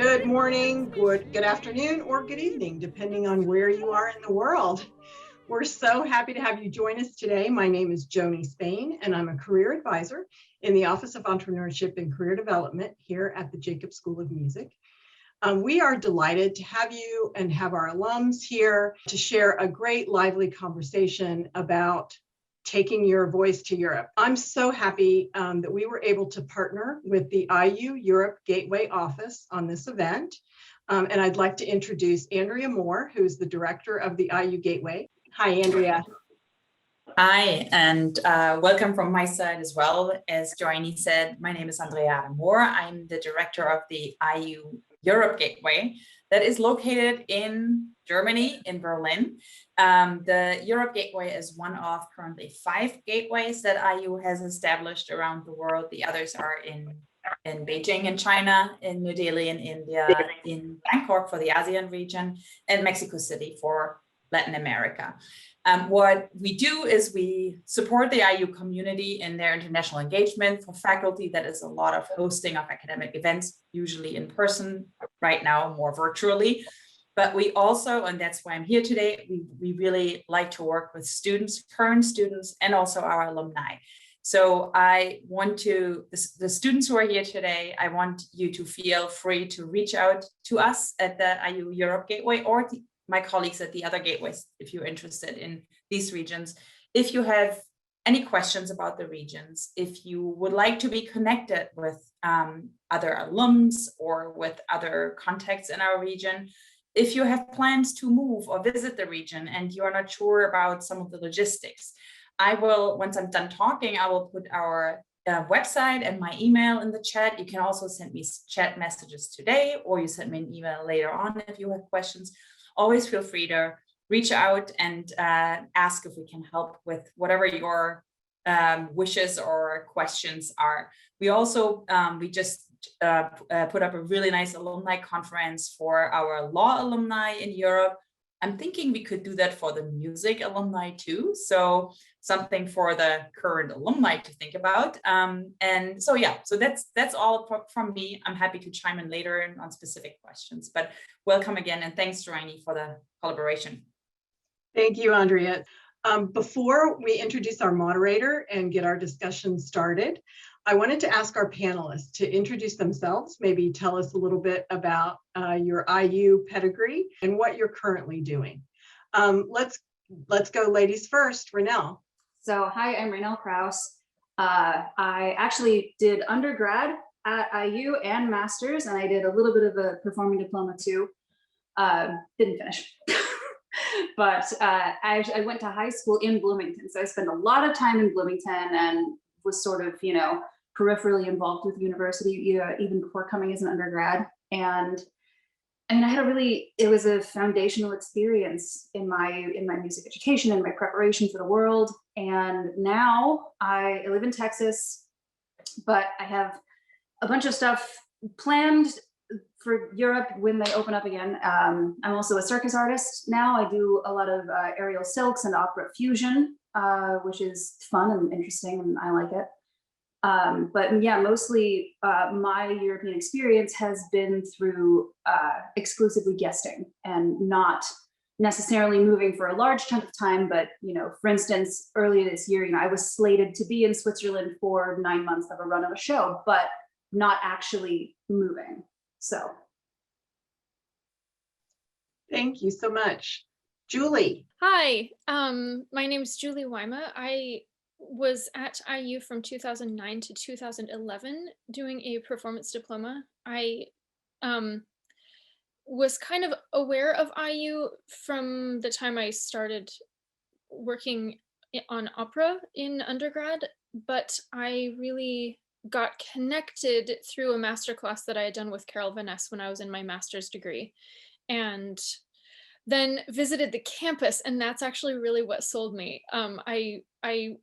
Good morning, good afternoon, or good evening, depending on where you are in the world. We're so happy to have you join us today. My name is Joni Spain, and I'm a career advisor in the Office of Entrepreneurship and Career Development here at the Jacobs School of Music. We are delighted to have you and have our alums here to share a great, lively conversation about taking your voice to Europe. I'm so happy that we were able to partner with the IU Europe Gateway office on this event. And I'd like to introduce Andrea Moore, who's the director of the IU Gateway. Hi, Andrea. Hi, and welcome from my side as well. As Joanie said, my name is Andrea Moore. I'm the director of the IU Europe Gateway that is located in Germany, in Berlin. The Europe Gateway is one of currently 5 gateways that IU has established around the world. The others are in Beijing in China, in New Delhi in India, in Bangkok for the ASEAN region, and Mexico City for Latin America. What we do is we support the IU community in their international engagement. For faculty, that is a lot of hosting of academic events, usually in person, right now more virtually. But we also, and that's why I'm here today, we really like to work with students, current students, and also our alumni. So I want to, the students who are here today, I want you to feel free to reach out to us at the IU Europe Gateway or my colleagues at the other gateways, if you're interested in these regions. If you have any questions about the regions, if you would like to be connected with other alums or with other contacts in our region, if you have plans to move or visit the region and you are not sure about some of the logistics, I will, once I'm done talking, I will put our website and my email in the chat. You can also send me chat messages today, or you send me an email later on if you have questions. Always feel free to reach out and ask if we can help with whatever your wishes or questions are. We also, we just put up a really nice alumni conference for our law alumni in Europe. I'm thinking we could do that for the music alumni too. So something for the current alumni to think about. And so, yeah, so that's all from me. I'm happy to chime in later on specific questions, but welcome again. And thanks, Joanie, for the collaboration. Thank you, Andrea. Before we introduce our moderator and get our discussion started, I wanted to ask our panelists to introduce themselves, maybe tell us a little bit about your IU pedigree and what you're currently doing. Let's go ladies first. Rainelle. So hi, I'm Rainelle Krause. I actually did undergrad at IU and master's, and I did a little bit of a performing diploma too. Didn't finish. But I went to high school in Bloomington. So I spent a lot of time in Bloomington and was sort of, peripherally involved with the university even before coming as an undergrad. And I mean, it was a foundational experience in my music education and my preparation for the world. And now I live in Texas, but I have a bunch of stuff planned for Europe when they open up again. I'm also a circus artist now. I do a lot of aerial silks and opera fusion, which is fun and interesting, and I like it. But yeah, mostly my European experience has been through exclusively guesting and not necessarily moving for a large chunk of time. But, for instance, earlier this year, I was slated to be in Switzerland for 9 months of a run of a show, but not actually moving. So. Thank you so much. Julie. Hi, my name is Julie Wyma. I was at IU from 2009 to 2011 doing a performance diploma. I was kind of aware of IU from the time I started working on opera in undergrad, but I really got connected through a masterclass that I had done with Carol Vaness when I was in my master's degree, and then visited the campus, and that's actually really what sold me. I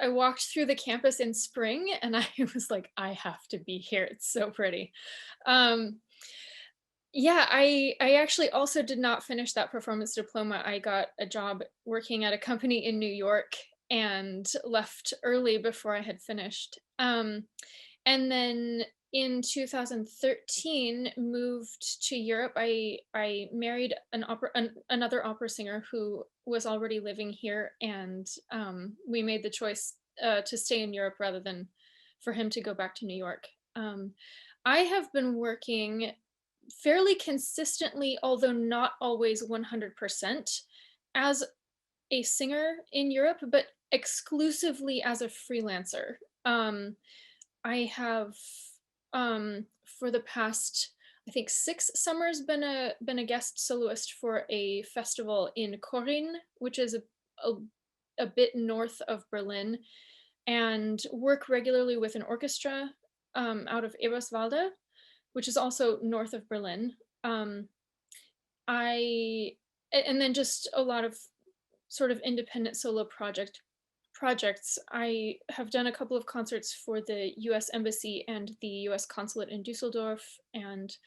walked through the campus in spring, and I was like, I have to be here. It's so pretty. Yeah, I actually also did not finish that performance diploma. I got a job working at a company in New York and left early before I had finished. And then in 2013 moved to Europe. I married another opera singer who was already living here, and we made the choice to stay in Europe rather than for him to go back to New York. I have been working fairly consistently, although not always 100%, as a singer in Europe, but exclusively as a freelancer. I have for the past, I think, 6 summers been a guest soloist for a festival in Korin, which is a bit north of Berlin, and work regularly with an orchestra out of Eberswalde, which is also north of Berlin. And then just a lot of sort of independent solo projects. I have done a couple of concerts for the US Embassy and the US Consulate in Dusseldorf, and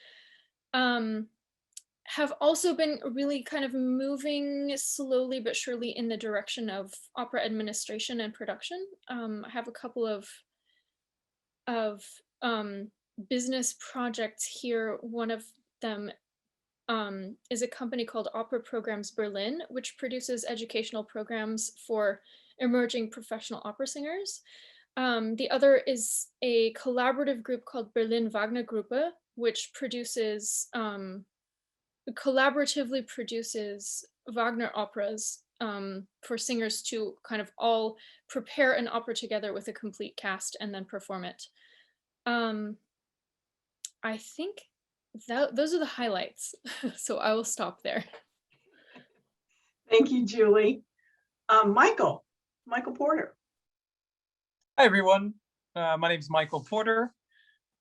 have also been really kind of moving slowly but surely in the direction of opera administration and production. I have a couple of business projects here. One of them is a company called Opera Programs Berlin, which produces educational programs for emerging professional opera singers. The other is a collaborative group called Berlin Wagner Gruppe, which collaboratively produces Wagner operas for singers to kind of all prepare an opera together with a complete cast and then perform it. I think those are the highlights. So I will stop there. Thank you, Julie. Michael Porter. Hi, everyone. My name is Michael Porter.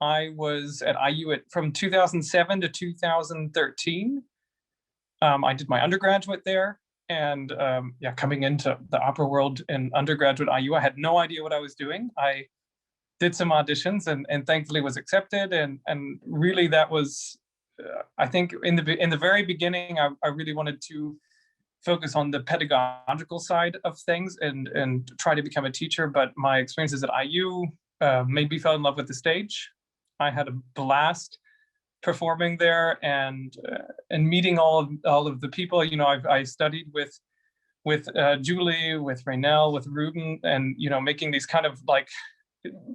I was at IU from 2007 to 2013. I did my undergraduate there, and coming into the opera world in undergraduate IU, I had no idea what I was doing. I did some auditions and thankfully was accepted, and really that was, I think in the very beginning, I really wanted to focus on the pedagogical side of things and try to become a teacher, but my experiences at IU made me fall in love with the stage. I had a blast performing there and meeting all of the people. You know, I studied with Julie, with Rainelle, with Reuben, and making these kind of like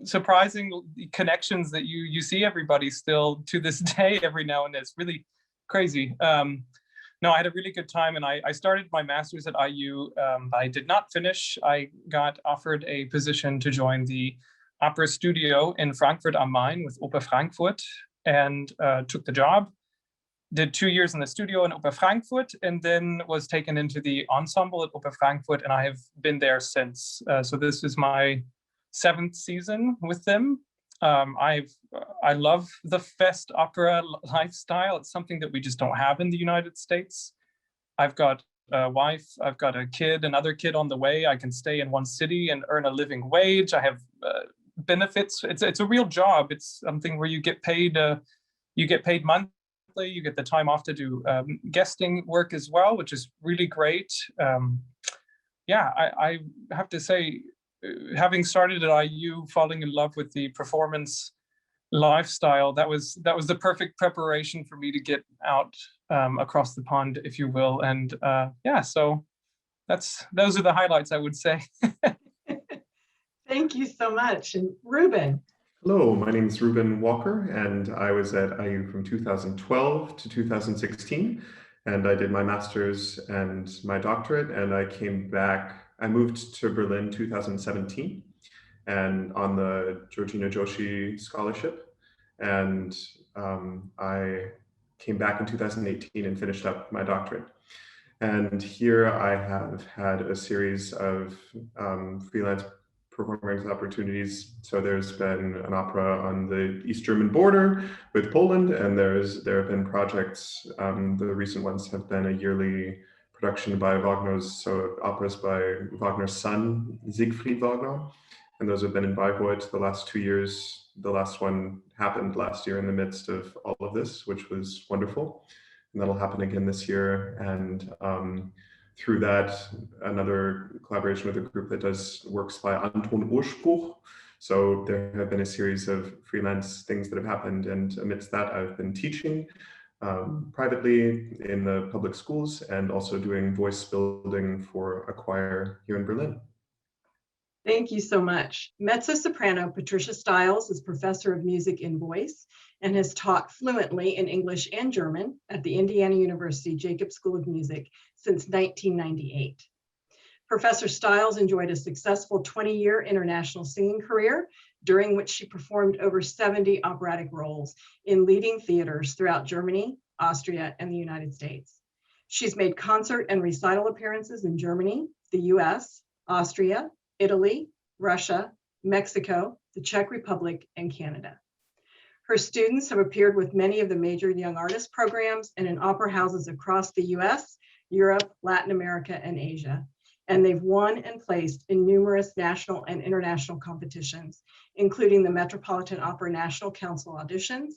surprising connections that you see everybody still to this day every now and then. It's really crazy. No, I had a really good time, and I started my master's at IU. I did not finish. I got offered a position to join the opera studio in Frankfurt am Main with Oper Frankfurt, and took the job. Did 2 years in the studio in Oper Frankfurt, and then was taken into the ensemble at Oper Frankfurt, and I have been there since. So this is my 7th season with them. I love the fest opera lifestyle. It's something that we just don't have in the United States. I've got a wife, I've got a kid, another kid on the way. I can stay in one city and earn a living wage. I have benefits. It's a real job. It's something where you get paid monthly. You get the time off to do guesting work as well, which is really great. I have to say, having started at IU, falling in love with the performance lifestyle, that was the perfect preparation for me to get out across the pond, if you will. And so those are the highlights, I would say. Thank you so much. And Reuben. Hello, my name is Reuben Walker, and I was at IU from 2012 to 2016, and I did my master's and my doctorate, and I came back. I moved to Berlin 2017 and on the Georgina Joshi scholarship, and I came back in 2018 and finished up my doctorate. And here I have had a series of freelance performance opportunities. So there's been an opera on the East German border with Poland, and there have been projects. The recent ones have been a yearly production by operas by Wagner's son, Siegfried Wagner, and those have been in Bayreuth the last 2 years. The last one happened last year in the midst of all of this, which was wonderful, and that'll happen again this year. And through that, another collaboration with a group that does works by Anton Urspruch. So there have been a series of freelance things that have happened, and amidst that I've been teaching privately in the public schools and also doing voice building for a choir here in Berlin. Thank you so much. Mezzo-soprano Patricia Stiles is professor of music in voice and has taught fluently in English and German at the Indiana University Jacobs School of Music since 1998. Professor Stiles enjoyed a successful 20-year international singing career, during which she performed over 70 operatic roles in leading theaters throughout Germany, Austria, and the United States. She's made concert and recital appearances in Germany, the US, Austria, Italy, Russia, Mexico, the Czech Republic, and Canada. Her students have appeared with many of the major young artist programs and in opera houses across the US, Europe, Latin America, and Asia. And they've won and placed in numerous national and international competitions, including the Metropolitan Opera National Council auditions,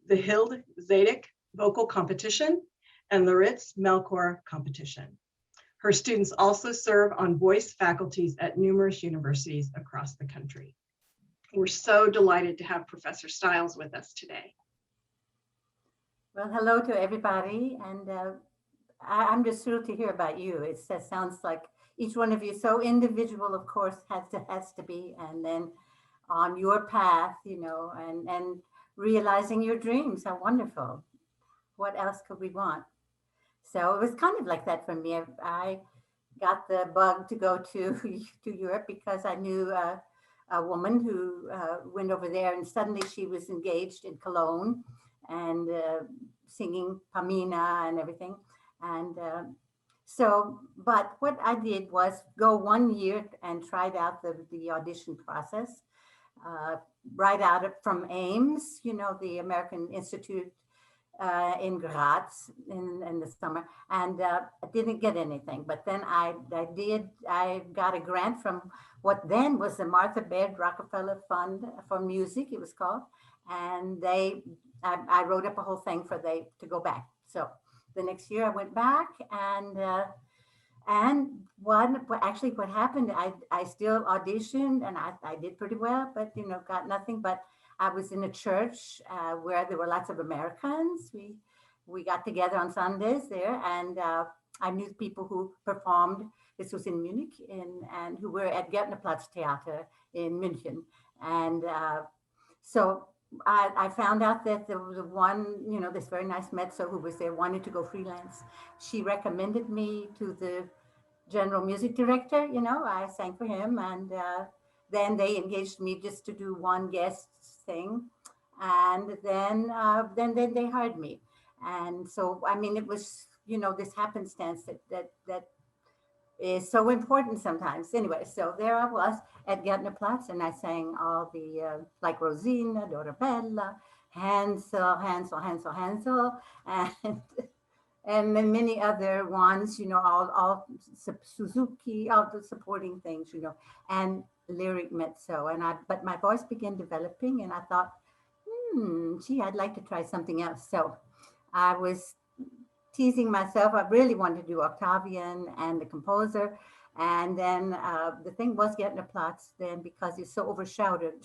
the Hild Zedek Vocal Competition, and the Ritz Melchior Competition. Her students also serve on voice faculties at numerous universities across the country. We're so delighted to have Professor Stiles with us today. Well, hello to everybody, and I'm just thrilled to hear about you. It sounds like each one of you so individual, of course, has to be, and then on your path, you know, and realizing your dreams. How wonderful! What else could we want? So it was kind of like that for me. I got the bug to go to Europe because I knew a woman who went over there, and suddenly she was engaged in Cologne and singing Pamina and everything. And but what I did was go 1 year and tried out the audition process, right out from AIMS, you know, the American Institute in Graz in the summer, and I didn't get anything. But then I got a grant from what then was the Martha Baird Rockefeller Fund for Music, it was called, and I wrote up a whole thing to go back. So the next year I went back, and what happened, I still auditioned, and I did pretty well, but you know, got nothing. But I was in a church where there were lots of Americans. We got together on Sundays there, and I knew people who performed. This was in Munich, and who were at Gärtnerplatz Theater in München. And so I found out that there was one, you know, this very nice mezzo who was there, wanted to go freelance. She recommended me to the general music director. You know, I sang for him, and then they engaged me just to do one guest thing, and then they hired me. And so, I mean, it was, you know, this happenstance that is so important sometimes. Anyway, so there I was at Gärtnerplatz, and I sang all the like Rosina, Dorabella, Hansel, and then many other ones, you know, all Suzuki, all the supporting things, you know, and lyric mezzo. But my voice began developing, and I thought, gee, I'd like to try something else. So I was teasing myself. I really wanted to do Octavian and the composer. And then the thing was Gärtnerplatz then, because it's so overshadowed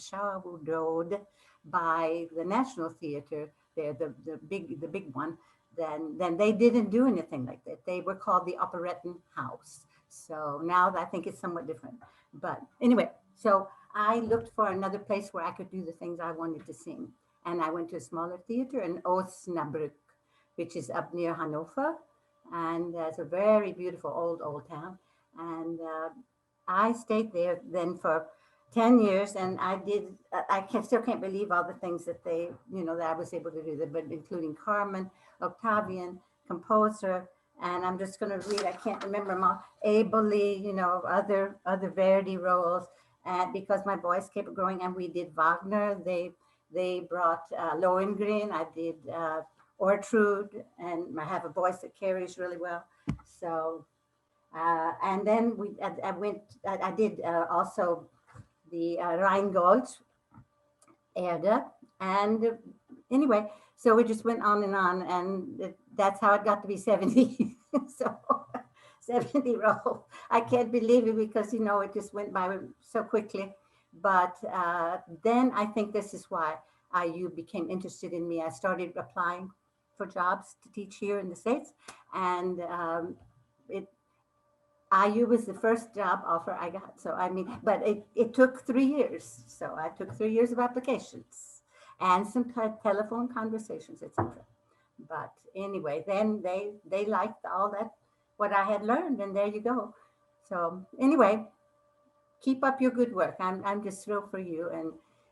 by the National Theater there, the big one. Then they didn't do anything like that. They were called the Operetten House. So now I think it's somewhat different. But anyway, so I looked for another place where I could do the things I wanted to sing. And I went to a smaller theater in Osnabrück, which is up near Hanover. And it's a very beautiful old town. And I stayed there then for 10 years, and still can't believe all the things that that I was able to do, but including Carmen, Octavian, composer, and I'm just going to read, I can't remember them all, Abeli, you know, other Verdi roles, and because my voice kept growing, and we did Wagner, they brought Lohengrin, I did Ortrud, and I have a voice that carries really well. So, and then I did also the Rheingold, Erde, and anyway, so we just went on, and that's how it got to be 70. So 70 roles. I can't believe it because, you know, it just went by so quickly. But then I think this is why IU became interested in me. I started applying for jobs to teach here in the States, and it IU was the first job offer I got. So I mean, but it took 3 years. So I took 3 years of applications and some telephone conversations, etc. But anyway, then they liked all that what I had learned, and there you go. So anyway, keep up your good work. I'm just thrilled for you,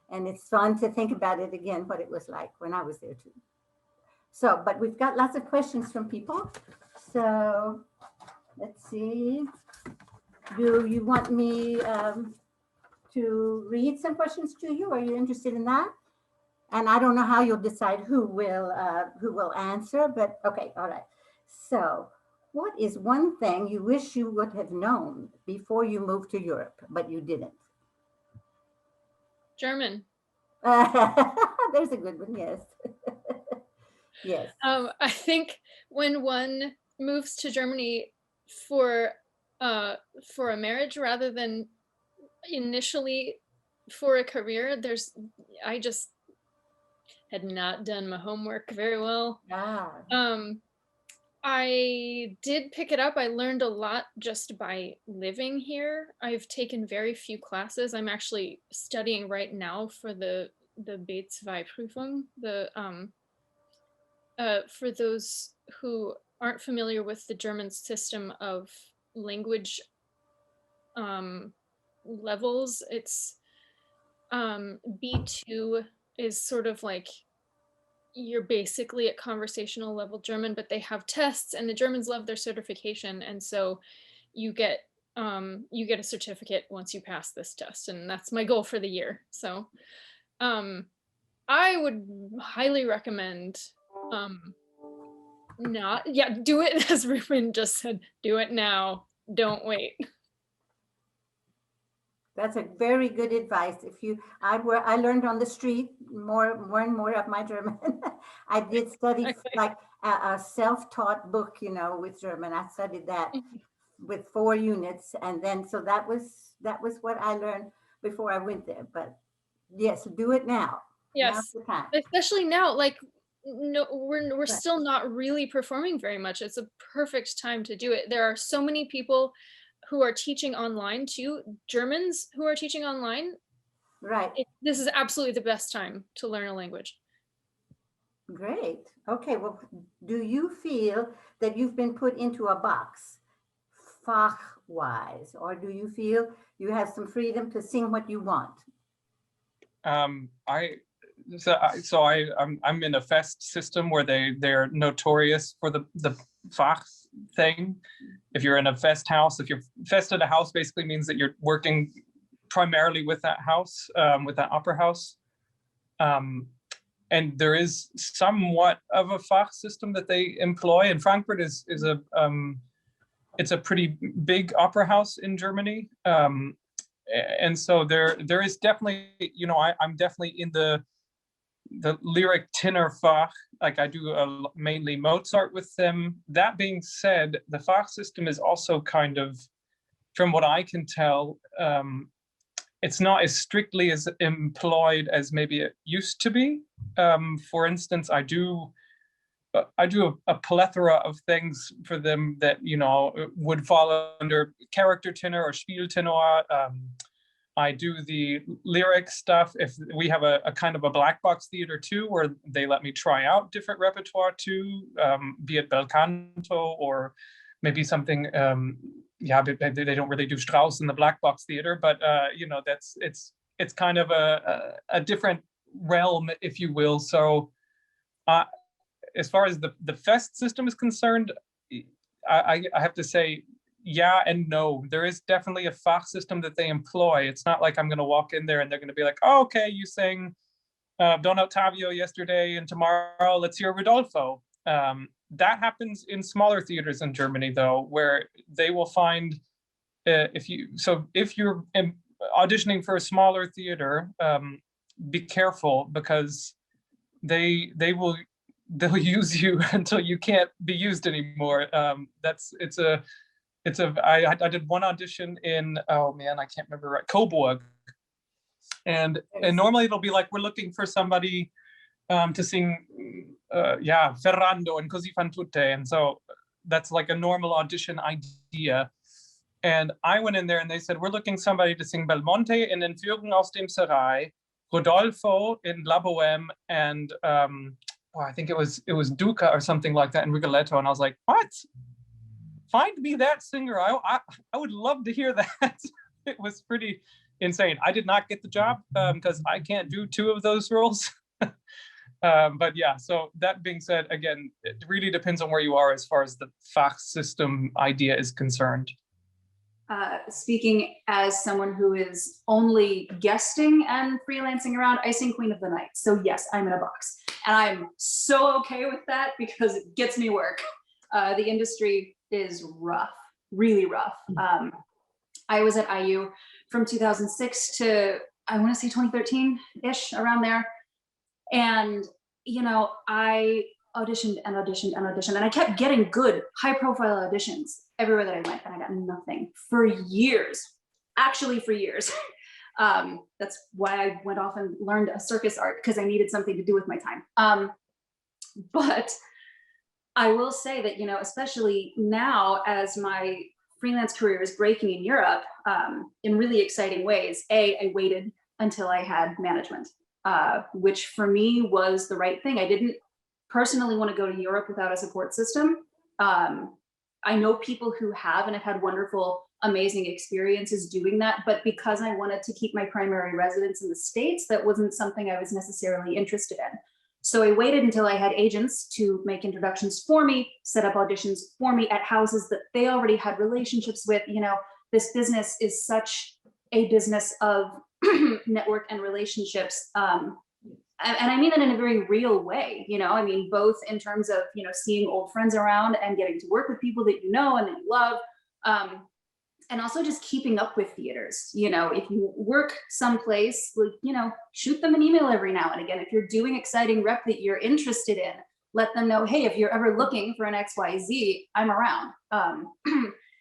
and it's fun to think about it again, what it was like when I was there too. So, but we've got lots of questions from people. So let's see. Do you want me to read some questions to you? Are you interested in that? And I don't know how you'll decide who will answer, but okay, all right. So, what is one thing you wish you would have known before you moved to Europe, but you didn't? German. There's a good one, yes. Yes. I think when one moves to Germany for a marriage rather than initially for a career, I just had not done my homework very well. I did pick it up. I learned a lot just by living here. I've taken very few classes. I'm actually studying right now for the B2-Prüfung, for those who aren't familiar with the German system of language levels. It's B2 is sort of like you're basically at conversational level German, but they have tests, and the Germans love their certification, and so you get a certificate once you pass this test, and that's my goal for the year. So I would highly recommend do it as Reuben just said, do it now, don't wait. That's a very good advice. I learned on the street more and more of my German. I did study like a self-taught book, with German. I studied that with 4 units, and then so that was what I learned before I went there. But yes, do it now. Yes, now's the time. Especially now, like no, we're still not really performing very much. It's a perfect time to do it. There are so many people who are teaching online too, Germans who are teaching online. Right. This is absolutely the best time to learn a language. Great. Okay, well, do you feel that you've been put into a box, Fach-wise, or do you feel you have some freedom to sing what you want? I'm in a Fest system where they're notorious for the Fach thing. If you're in a Fest house, if you're Fest at a house, basically means that you're working primarily with that house, with that opera house. And there is somewhat of a Fach system that they employ. And Frankfurt is it's a pretty big opera house in Germany. And so there is definitely, I'm definitely in the lyric tenor Fach. Like I do mainly Mozart with them. That being said, the Fach system is also kind of, from what I can tell, it's not as strictly as employed as maybe it used to be. For instance, I do a plethora of things for them that would fall under character tenor or Spieltenor. I do the lyric stuff. If we have a kind of a black box theater too, where they let me try out different repertoire too, be it bel canto or maybe something. They don't really do Strauss in the black box theater, but it's kind of a different realm, if you will. So as far as the Fest system is concerned, I have to say, yeah and no. There is definitely a Fach system that they employ. It's not like I'm going to walk in there and they're going to be like, oh, okay, you sang Don Ottavio yesterday and tomorrow let's hear Rodolfo. That happens in smaller theaters in Germany, though, where they will find if you're auditioning for a smaller theater, be careful, because they'll use you until you can't be used anymore. I did one audition in, oh man, I can't remember, right, Coburg, And normally it'll be like, we're looking for somebody to sing, Ferrando and Così fan tutte. And so that's like a normal audition idea. And I went in there and they said, we're looking somebody to sing Belmonte in Entführung aus dem Serail, Rodolfo in La Bohème, and I think it was Duca or something like that in Rigoletto. And I was like, what? Find me that singer. I would love to hear that. It was pretty insane. I did not get the job because I can't do two of those roles. But yeah, so that being said, again, it really depends on where you are as far as the Fachsystem idea is concerned. Speaking as someone who is only guesting and freelancing around, I sing Queen of the Night. So yes, I'm in a box. And I'm so okay with that because it gets me work. The industry is rough, really rough. I was at IU from 2006 to, I want to say 2013-ish, around there. And, you know, I auditioned and auditioned and auditioned, and I kept getting good, high-profile auditions everywhere that I went, and I got nothing for years, actually for years. That's why I went off and learned a circus art, because I needed something to do with my time. But I will say that, you know, especially now as my freelance career is breaking in Europe in really exciting ways, I waited until I had management, which for me was the right thing. I didn't personally want to go to Europe without a support system. I know people who have and have had wonderful, amazing experiences doing that, but because I wanted to keep my primary residence in the States, that wasn't something I was necessarily interested in. So I waited until I had agents to make introductions for me, set up auditions for me at houses that they already had relationships with. You know, this business is such a business of network and relationships. And I mean that in a very real way, you know, I mean, both in terms of, you know, seeing old friends around and getting to work with people that you know and that you love. And also just keeping up with theaters. You know, if you work someplace, like, you know, shoot them an email every now and again. If you're doing exciting rep that you're interested in, let them know, hey, if you're ever looking for an XYZ, I'm around.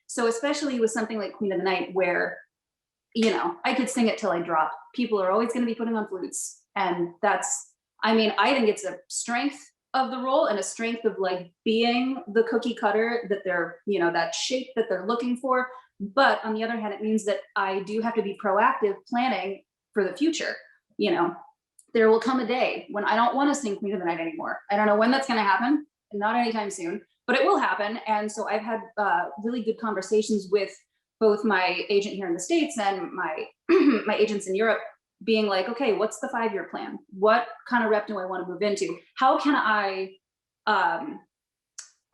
So especially with something like Queen of the Night, where, you know, I could sing it till I drop. People are always going to be putting on flutes. And that's, I mean, I think it's a strength of the role and a strength of like being the cookie cutter that they're, you know, that shape that they're looking for. But on the other hand, it means that I do have to be proactive planning for the future. You know, there will come a day when I don't want to sing Queen of the Night anymore. I don't know when that's going to happen, not anytime soon, but it will happen. And so I've had really good conversations with both my agent here in the States and my my agents in Europe, being like, okay, what's the 5-year plan? What kind of rep do I want to move into? How can I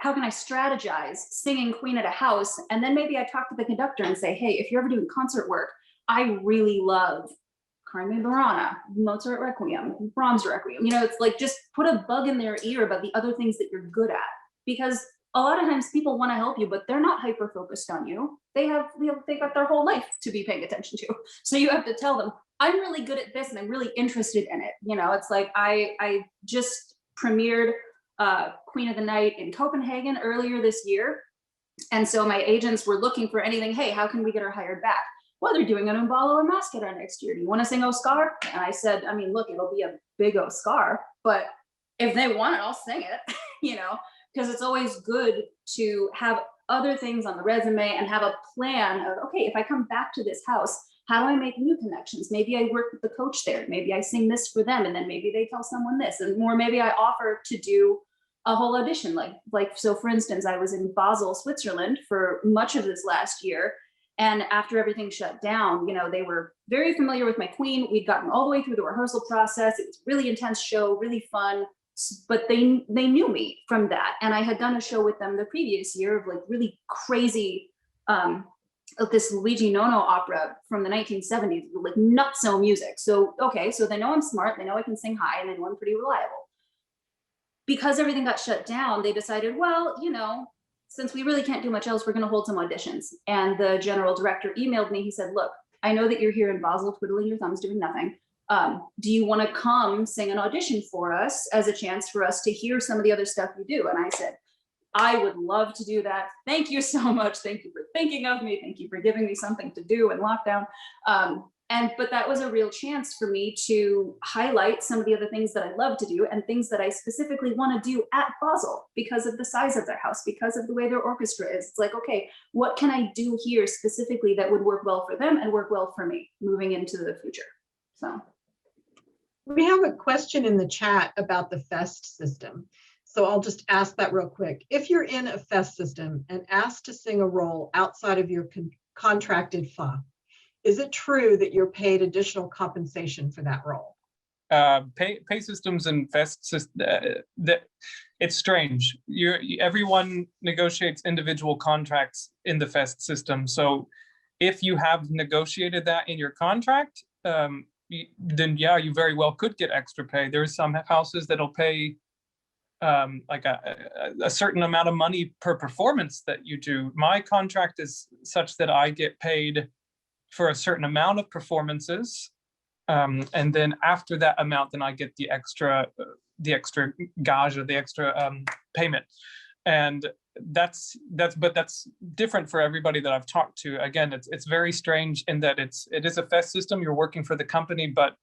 strategize singing Queen at a house? And then maybe I talk to the conductor and say, hey, if you're ever doing concert work, I really love Carmen Burana, Mozart Requiem, Brahms Requiem. You know, it's like, just put a bug in their ear about the other things that you're good at. Because a lot of times people want to help you, but they're not hyper-focused on you. They've got their whole life to be paying attention to. So you have to tell them, I'm really good at this and I'm really interested in it. You know, it's like I just premiered Queen of the Night in Copenhagen earlier this year. And so my agents were looking for anything, hey, how can we get her hired back? Well, they're doing an Umbalo and Mascara next year. Do you want to sing Oscar? And I said, I mean, look, it'll be a big Oscar, but if they want it, I'll sing it, you know, because it's always good to have other things on the resume and have a plan of, okay, if I come back to this house, how do I make new connections? Maybe I work with the coach there. Maybe I sing this for them, and then maybe they tell someone this, and or maybe I offer to do a whole audition. Like so, for instance, I was in Basel, Switzerland for much of this last year, and after everything shut down, you know, they were very familiar with my Queen. We'd gotten all the way through the rehearsal process. It was a really intense show, really fun, but they knew me from that, and I had done a show with them the previous year of like really crazy. Of this Luigi Nono opera from the 1970s, like nutso music. So, okay, so they know I'm smart, they know I can sing high, and they know I'm pretty reliable. Because everything got shut down, they decided, well, you know, since we really can't do much else, we're gonna hold some auditions. And the general director emailed me, he said, look, I know that you're here in Basel twiddling your thumbs doing nothing. Do you wanna come sing an audition for us as a chance for us to hear some of the other stuff you do? And I said, I would love to do that. Thank you so much. Thank you for thinking of me. Thank you for giving me something to do in lockdown. But that was a real chance for me to highlight some of the other things that I love to do and things that I specifically want to do at Basel because of the size of their house, because of the way their orchestra is. It's like, okay, what can I do here specifically that would work well for them and work well for me moving into the future? So we have a question in the chat about the FEST system. So I'll just ask that real quick. If you're in a FEST system and asked to sing a role outside of your contracted FA, is it true that you're paid additional compensation for that role? Pay systems and FEST it's strange. Everyone negotiates individual contracts in the FEST system. So if you have negotiated that in your contract, then yeah, you very well could get extra pay. There's some houses that'll pay like a certain amount of money per performance that you do. My contract is such that I get paid for a certain amount of performances, and then after that amount, then I get the extra gage or the extra payment. And that's different for everybody that I've talked to. Again, it's very strange in that it is a FEST system. You're working for the company, but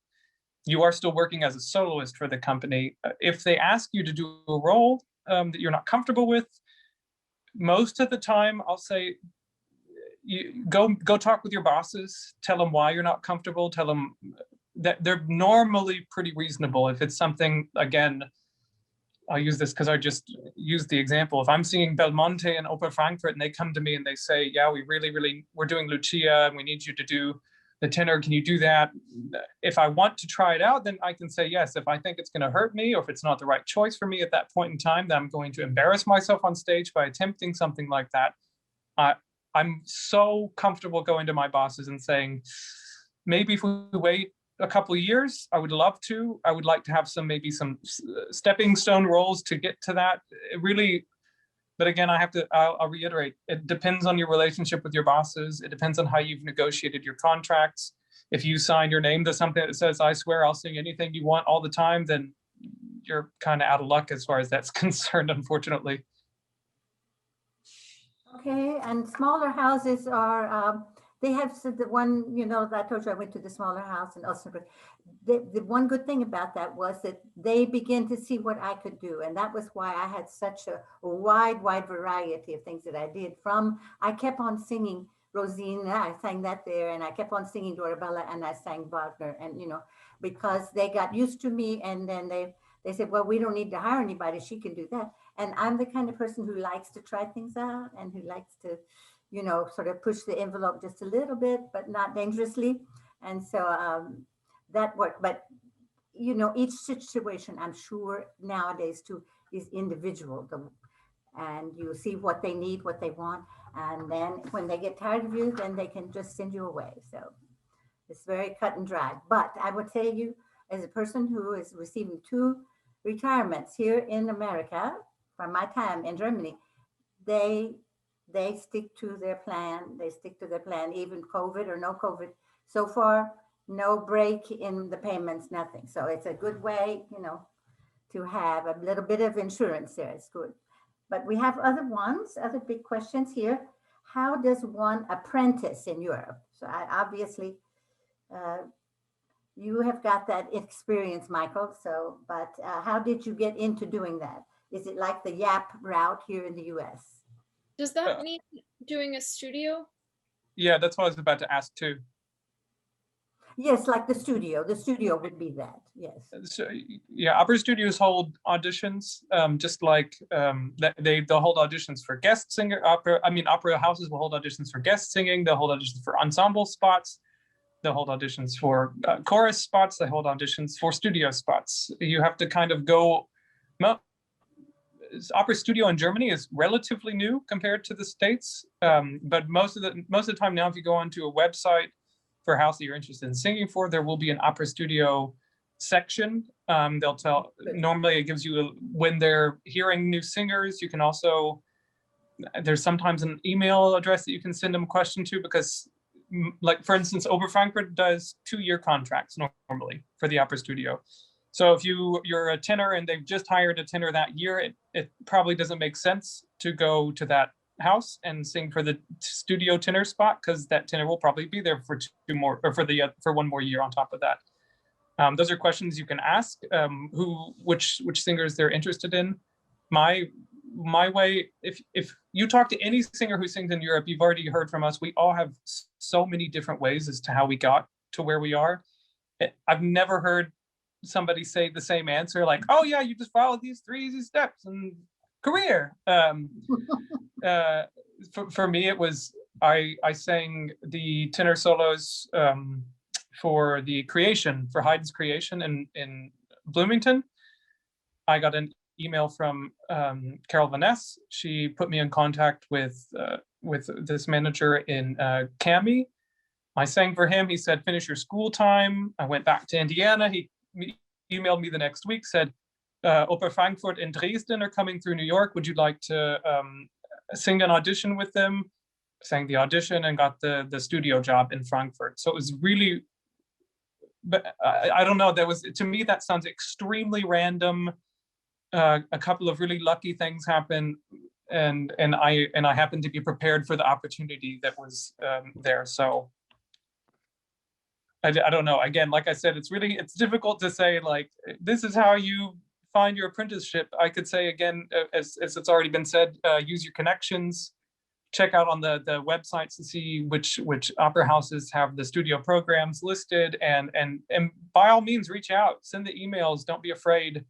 you are still working as a soloist for the company. If they ask you to do a role that you're not comfortable with, most of the time I'll say, you go talk with your bosses, tell them why you're not comfortable, tell them that they're normally pretty reasonable. If it's something, again, I'll use this because I just used the example. If I'm singing Belmonte and Opera Frankfurt and they come to me and they say, yeah, we're doing Lucia and we need you to do the tenor, can you do that? If I want to try it out, then I can say yes. If I think it's going to hurt me or if it's not the right choice for me at that point in time, then I'm going to embarrass myself on stage by attempting something like that. I'm so comfortable going to my bosses and saying, maybe if we wait a couple of years, I would love to. I would like to have maybe some stepping stone roles to get to that. It really, but again, I'll reiterate, it depends on your relationship with your bosses. It depends on how you've negotiated your contracts. If you sign your name to something that says, I swear I'll sing anything you want all the time, then you're kind of out of luck as far as that's concerned, unfortunately. Okay, and smaller houses are, they have the one, that I told you I went to the smaller house in Osnabrück. The one good thing about that was that they began to see what I could do. And that was why I had such a wide variety of things that I did. I kept on singing Rosina, I sang that there, and I kept on singing Dorabella, and I sang Wagner, and, because they got used to me, and then they said, well, we don't need to hire anybody, she can do that. And I'm the kind of person who likes to try things out and who likes to, sort of push the envelope just a little bit, but not dangerously. And so that worked. But, each situation, I'm sure nowadays too, is individual. And you see what they need, what they want. And then when they get tired of you, then they can just send you away. So it's very cut and dry. But I would tell you, as a person who is receiving 2 retirements here in America, from my time in Germany, they stick to their plan. They stick to their plan, even COVID or no COVID. So far, no break in the payments, nothing. So it's a good way, to have a little bit of insurance there. It's good. But we have other big questions here. How does one apprentice in Europe? So obviously, you have got that experience, Michael. So, but how did you get into doing that? Is it like the YAP route here in the US? Does that mean doing a studio? Yeah, that's what I was about to ask too. Yes, like the studio. The studio would be that, yes. So, yeah, opera studios hold auditions, just like they'll hold auditions for guest singer. Opera houses will hold auditions for guest singing. They'll hold auditions for ensemble spots. They'll hold auditions for chorus spots. They hold auditions for studio spots. You have to kind of go. Opera studio in Germany is relatively new compared to the States, but most of the time now, if you go onto a website for a house that you're interested in singing for, there will be an opera studio section. They'll tell, normally it gives you when they're hearing new singers. You can also, there's sometimes an email address that you can send them a question to, because like, for instance, Ober Frankfurt does 2-year contracts normally for the opera studio. So if you're a tenor and they've just hired a tenor that year, it probably doesn't make sense to go to that house and sing for the studio tenor spot, because that tenor will probably be there for two more, or for one more year on top of that. Those are questions you can ask, which singers they're interested in. My way, if you talk to any singer who sings in Europe, you've already heard from us, we all have so many different ways as to how we got to where we are. I've never heard somebody say the same answer, like, oh yeah, you just follow these 3 easy steps and career. For me, it was, I sang the tenor solos for Haydn's Creation in Bloomington. I got an email from Carol Van Ness. She put me in contact with this manager in Cami. I sang for him. He said, finish your school time. I went back to Indiana. He emailed me the next week, said, Oper Frankfurt and Dresden are coming through New York. Would you like to sing an audition with them? Sang the audition and got the studio job in Frankfurt. So it was really, but I don't know, to me, that sounds extremely random. A couple of really lucky things happened, and I happened to be prepared for the opportunity that was there. So I don't know. Again, like I said, it's difficult to say, like, this is how you find your apprenticeship. I could say, again, as it's already been said, use your connections, check out on the websites to see which opera houses have the studio programs listed, and by all means, reach out, send the emails, don't be afraid.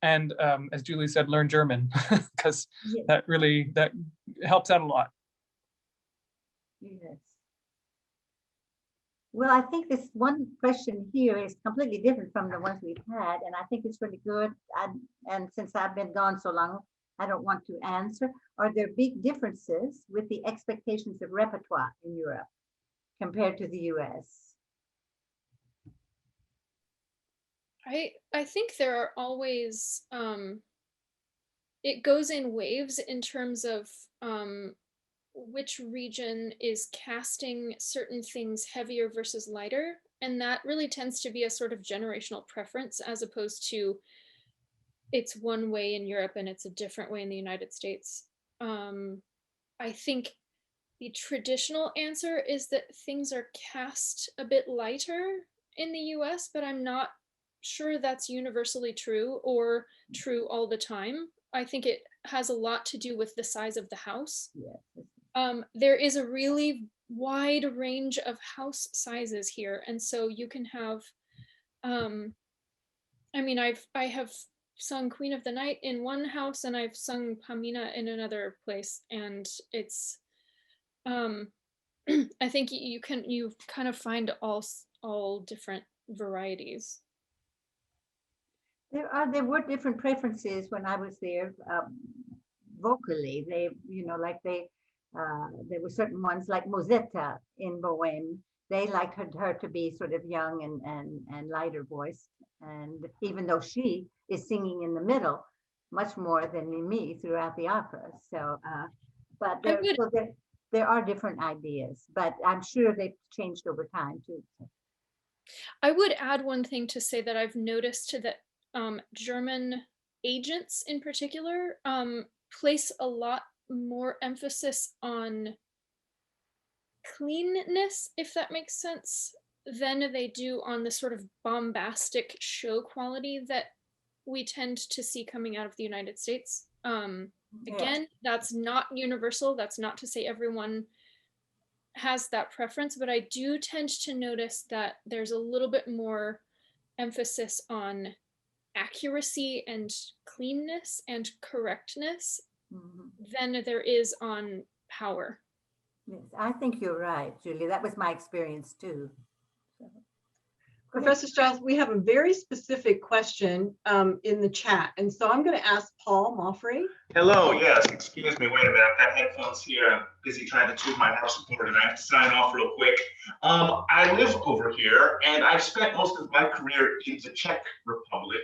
And as Julie said, learn German, because that helps out a lot. Yes. Well, I think this one question here is completely different from the ones we've had, and I think it's really good. And since I've been gone so long, I don't want to answer. Are there big differences with the expectations of repertoire in Europe compared to the US? I think there are always, it goes in waves in terms of which region is casting certain things heavier versus lighter. And that really tends to be a sort of generational preference, as opposed to it's one way in Europe and it's a different way in the United States. I think the traditional answer is that things are cast a bit lighter in the US, but I'm not sure that's universally true or true all the time. I think it has a lot to do with the size of the house. Yeah. There is a really wide range of house sizes here, and so you can have, I mean, I have sung Queen of the Night in one house, and I've sung Pamina in another place, and it's, I think you kind of find all different varieties. There were different preferences when I was there vocally. There were certain ones like Mosetta in Bohème. They liked her to be sort of young and lighter voiced. And even though she is singing in the middle much more than me throughout the opera. So, but there are different ideas, but I'm sure they've changed over time too. I would add one thing to say that I've noticed that German agents in particular place a lot more emphasis on cleanness, if that makes sense, than they do on the sort of bombastic show quality that we tend to see coming out of the United States. Again, that's not universal. That's not to say everyone has that preference, but I do tend to notice that there's a little bit more emphasis on accuracy and cleanness and correctness than there is on power. Yes, I think you're right, Julie. That was my experience too. Professor Stiles, we have a very specific question in the chat. And so I'm going to ask Paul Moffrey. Hello, yes, excuse me, wait a minute. I've got headphones here. I'm busy trying to tune my house support and I have to sign off real quick. I live over here and I've spent most of my career in the Czech Republic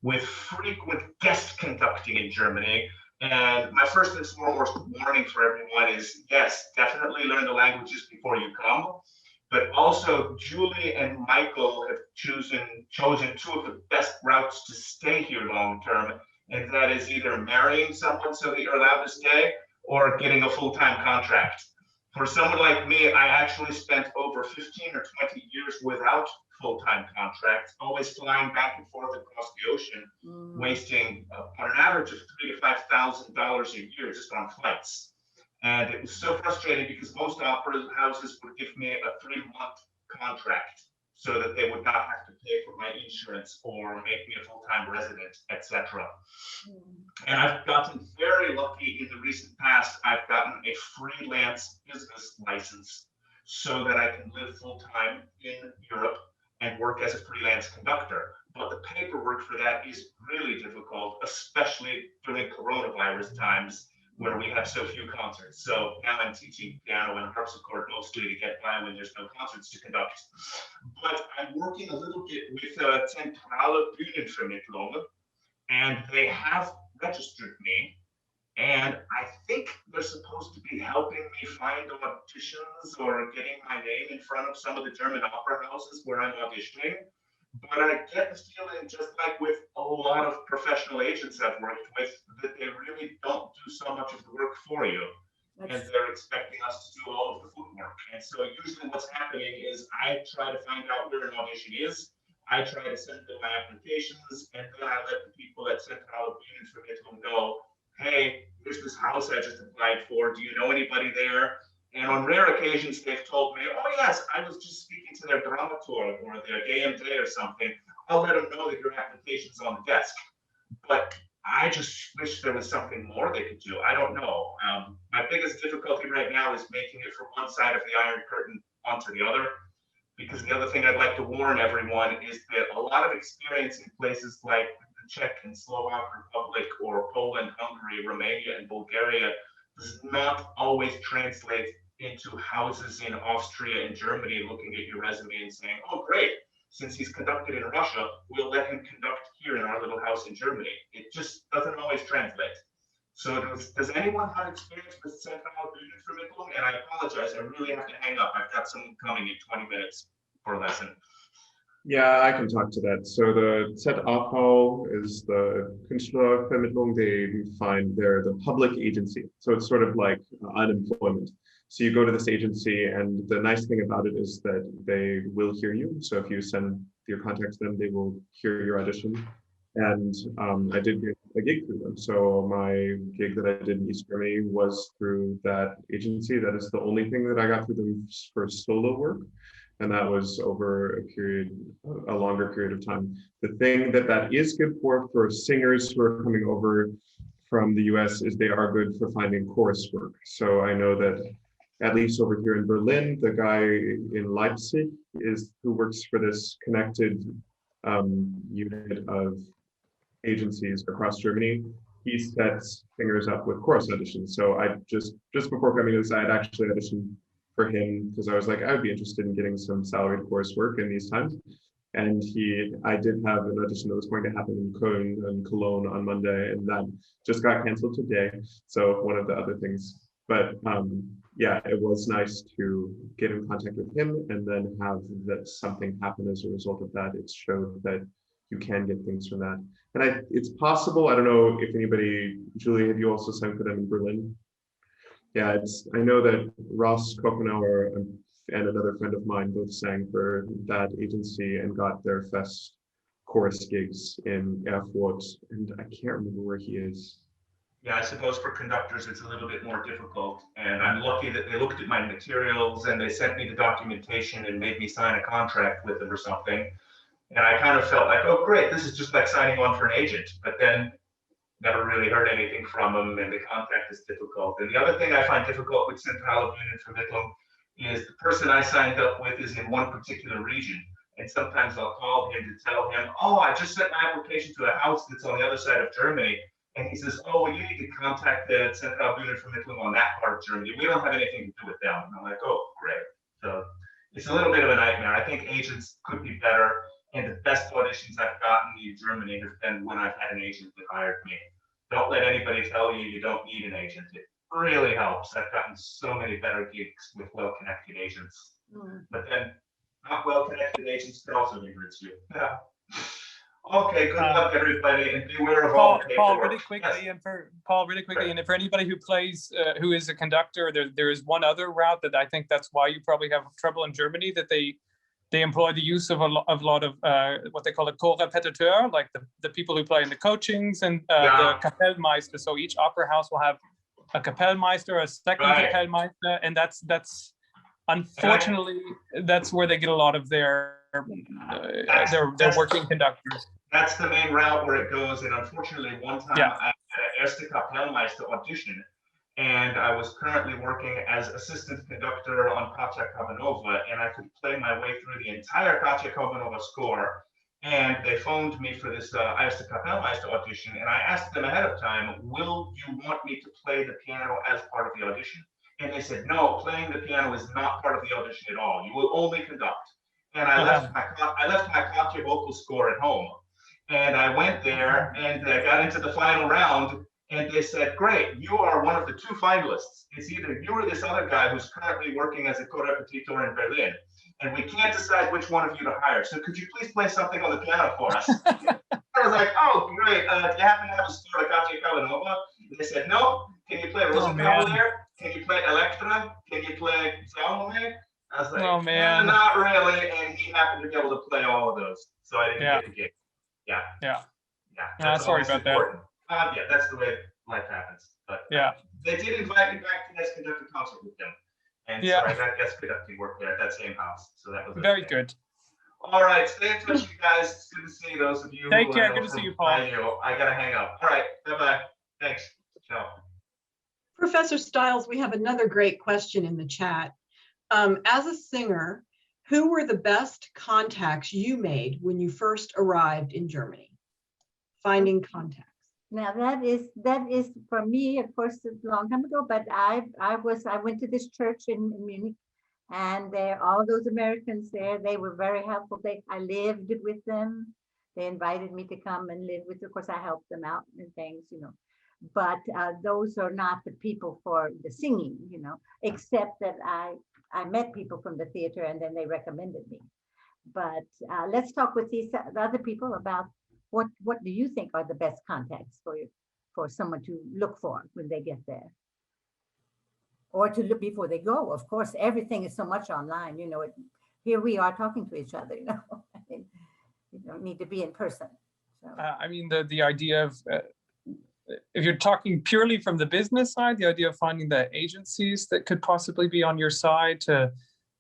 with frequent guest conducting in Germany. And my first and foremost warning for everyone is, yes, definitely learn the languages before you come. But also, Julie and Michael have chosen two of the best routes to stay here long term, and that is either marrying someone so that you're allowed to stay, or getting a full-time contract. For someone like me, I actually spent over 15 or 20 years without full-time contracts, always flying back and forth across the ocean, wasting on an average of $3,000 to $5,000 a year just on flights. And it was so frustrating because most opera houses would give me a 3-month contract so that they would not have to pay for my insurance or make me a full-time resident, etc. And I've gotten very lucky in the recent past. I've gotten a freelance business license so that I can live full-time in Europe and work as a freelance conductor. But the paperwork for that is really difficult, especially during coronavirus times where we have so few concerts. So now I'm teaching piano and harpsichord mostly to get by when there's no concerts to conduct. But I'm working a little bit with Zentrale Bühnenvermittlung, and they have registered me. And I think they're supposed to be helping me find auditions or getting my name in front of some of the German opera houses where I'm auditioning. But I get the feeling, just like with a lot of professional agents I've worked with, that they really don't do so much of the work for you. And they're expecting us to do all of the footwork. And so usually what's happening is I try to find out where an audition is. I try to send them my applications, and then I let the people at Zentrale Bühnenvermittlung know, hey, here's this house I just applied for. Do you know anybody there? And on rare occasions, they've told me, oh, yes, I was just speaking to their dramaturg or their GMD or something. I'll let them know that your application's on the desk. But I just wish there was something more they could do. I don't know. My biggest difficulty right now is making it from one side of the Iron Curtain onto the other. Because the other thing I'd like to warn everyone is that a lot of experience in places like the Czech and Slovak Republic or Poland, Hungary, Romania, and Bulgaria does not always translate into houses in Austria and Germany looking at your resume and saying, oh, great, since he's conducted in Russia, we'll let him conduct here in our little house in Germany. It just doesn't always translate. So does anyone have experience with Zentrale Bühnenvermittlung? And I apologize, I really have to hang up. I've got someone coming in 20 minutes for a lesson. Yeah, I can talk to that. So the ZAV is the Künstlervermittlung. They're the public agency. So it's sort of like unemployment. So you go to this agency, and the nice thing about it is that they will hear you. So if you send your contacts to them, they will hear your audition. And I did get a gig through them. So my gig that I did in East Germany was through that agency. That is the only thing that I got through them for solo work. And that was over a longer period of time. The thing that is good for singers who are coming over from the US is they are good for finding chorus work. So I know that at least over here in Berlin, the guy in Leipzig who works for this connected unit of agencies across Germany. He sets singers up with chorus auditions. So I just before coming to this, I had actually auditioned for him because I was like, I would be interested in getting some salaried chorus work in these times. And I did have an audition that was going to happen in Cologne on Monday, and that just got canceled today. So one of the other things, but yeah, it was nice to get in contact with him and then have that something happen as a result of that. It showed that you can get things from that. And it's possible, I don't know if anybody, Julie, have you also sung for them in Berlin? Yeah, I know that Ross Kopenauer and another friend of mine both sang for that agency and got their fest chorus gigs in Erfurt, and I can't remember where he is. Yeah, I suppose for conductors, it's a little bit more difficult. And I'm lucky that they looked at my materials and they sent me the documentation and made me sign a contract with them or something. And I kind of felt like, oh, great, this is just like signing on for an agent. But then never really heard anything from them, and the contact is difficult. And the other thing I find difficult with Zentrale Bühnenvermittlung is the person I signed up with is in one particular region. And sometimes I'll call him to tell him, oh, I just sent my application to a house that's on the other side of Germany. And he says, oh, well, you need to contact the Zentrale Bühnenvermittlung on that part of Germany. We don't have anything to do with them. And I'm like, oh, great. So it's a little bit of a nightmare. I think agents could be better. And the best auditions I've gotten in Germany have been when I've had an agent that hired me. Don't let anybody tell you you don't need an agent. It really helps. I've gotten so many better gigs with well-connected agents. But then not well-connected agents can also hindrance you. Yeah. Okay, good luck, everybody, and beware of all the paperwork. Paul, really quickly, Yes. and for anybody who plays, who is a conductor, there is one other route that I think that's why you probably have trouble in Germany, that they employ the use of a lot of what they call a co-repetiteur, like the people who play in the coachings and the Kapellmeister. So each opera house will have a Kapellmeister, a second Kapellmeister, and that's unfortunately that's where they get a lot of their working conductors. That's the main route where it goes. And unfortunately, one time I had an Erste Kapellmeister audition, and I was currently working as assistant conductor on Cacciacavanova, and I could play my way through the entire Cacciacavanova score. And they phoned me for this Erste Kapellmeister audition, and I asked them ahead of time, will you want me to play the piano as part of the audition? And they said, no, playing the piano is not part of the audition at all. You will only conduct. And I left my Caccia vocal score at home. And I went there and I got into the final round, and they said, great, you are one of the two finalists. It's either you or this other guy who's currently working as a co-repetitor in Berlin. And we can't decide which one of you to hire. So could you please play something on the piano for us? I was like, oh, great. Do you happen to have a score of Cacciacavanova? They said, no. Can you play Rosenkavalier? Can you play Electra? Can you play Salome? I was like, oh man, not really. And he happened to be able to play all of those. So I didn't get the gig. Sorry about important. Yeah, that's the way life happens. But they did invite me back to guest conductor concert with them. And so I got guest conducting work there at that same house. So that was very good. All right, stay in touch, you guys. It's good to see those of you. Take care. Good to see you, Paul. I gotta hang up. All right, bye-bye. Thanks. Ciao. Professor Stiles, we have another great question in the chat. As a singer, who were the best contacts you made when you first arrived in Germany? Finding contacts. Now that is for me, of course, a long time ago. But I went to this church in Munich, and there all those Americans there. They were very helpful. I lived with them. They invited me to come and live with them. Of course, I helped them out and things, you know. But those are not the people for the singing, you know. Except that I met people from the theater, and then they recommended me. But let's talk with the other people about what do you think are the best contacts for someone to look for when they get there, or to look before they go. Of course, everything is so much online. You know, here we are talking to each other. You know, I mean, you don't need to be in person. So. I mean, the idea of if you're talking purely from the business side, the idea of finding the agencies that could possibly be on your side.